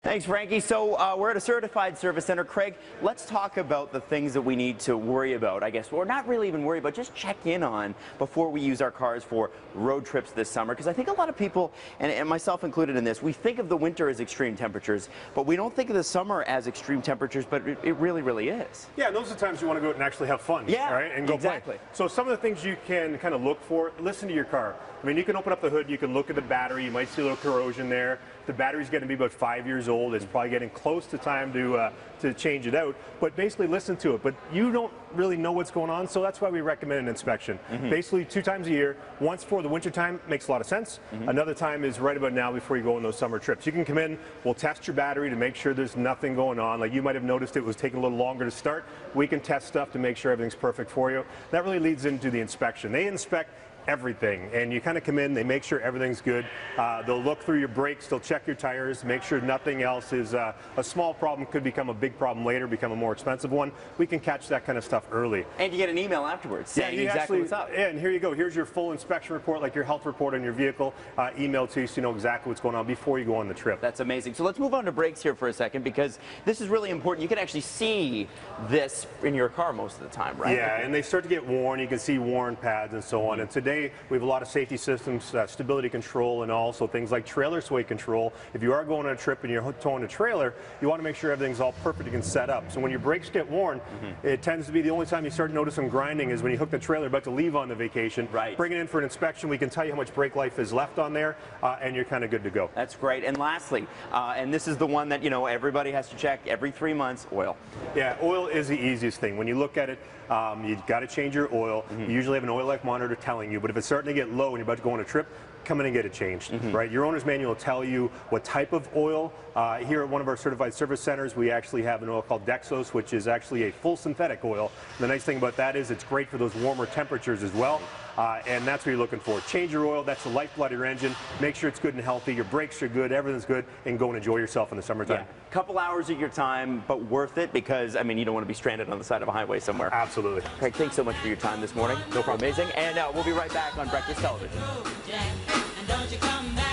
Thanks, Frankie. So we're at a certified service center. Craig, let's talk about the things that we need to worry about, I guess. Or not really even worry about, just check in on before we use our cars for road trips this summer. Because I think a lot of people, and myself included in this, we think of the winter as extreme temperatures, but we don't think of the summer as extreme temperatures, but it really, really is. Yeah, and those are the times you want to go out and actually have fun. Yeah, right? And go exactly. play. So some of the things you can kind of look for, listen to your car. I mean, you can open up the hood, you can look at the battery, you might see a little corrosion there. The battery's going to be about 5 years old. It's probably getting close to time to change it out. But basically listen to it. But you don't really know what's going on, so that's why we recommend an inspection. Basically 2 times a year. Once for the winter time, makes a lot of sense. Another time is right about now before you go on those summer trips. You can come in, we'll test your battery to make sure there's nothing going on. Like you might have noticed it was taking a little longer to start. We can test stuff to make sure everything's perfect for you. That really leads into the inspection. They inspect everything, and you kind of come in, they make sure everything's good. They'll look through your brakes, they'll check your tires, make sure nothing else is a small problem, could become a big problem later, become a more expensive one. We can catch that kind of stuff early. And you get an email afterwards saying exactly what's up. Yeah, and here you go. Here's your full inspection report, like your health report on your vehicle, emailed to you so you know exactly what's going on before you go on the trip. That's amazing. So let's move on to brakes here for a second, because this is really important. You can actually see this in your car most of the time, right? Yeah, and they start to get worn. You can see worn pads and so on. And today we have a lot of safety systems, stability control, and also things like trailer sway control. If you are going on a trip and you're towing a trailer, you want to make sure everything's all perfect and set up. So when your brakes get worn, it tends to be the only time you start to notice them grinding is when you hook the trailer about to leave on the vacation. Right. Bring it in for an inspection. We can tell you how much brake life is left on there, and you're kind of good to go. That's great. And lastly, and this is the one that, you know, everybody has to check every 3 months, oil. Yeah, oil is the easiest thing. When you look at it, you've got to change your oil. You usually have an oil life monitor telling you, but if it's starting to get low and you're about to go on a trip, come in and get it changed, right? Your owner's manual will tell you what type of oil. Here at one of our certified service centers, we actually have an oil called Dexos, which is actually a full synthetic oil. The nice thing about that is it's great for those warmer temperatures as well, and that's what you're looking for. Change your oil, that's the lifeblood of your engine. Make sure it's good and healthy, your brakes are good, everything's good, and go and enjoy yourself in the summertime. Yeah. Couple hours of your time, but worth it, because, I mean, you don't want to be stranded on the side of a highway somewhere. Absolutely. Craig, thanks so much for your time this morning. No problem. Amazing. And we'll be right back on Breakfast Television. Don't you come back.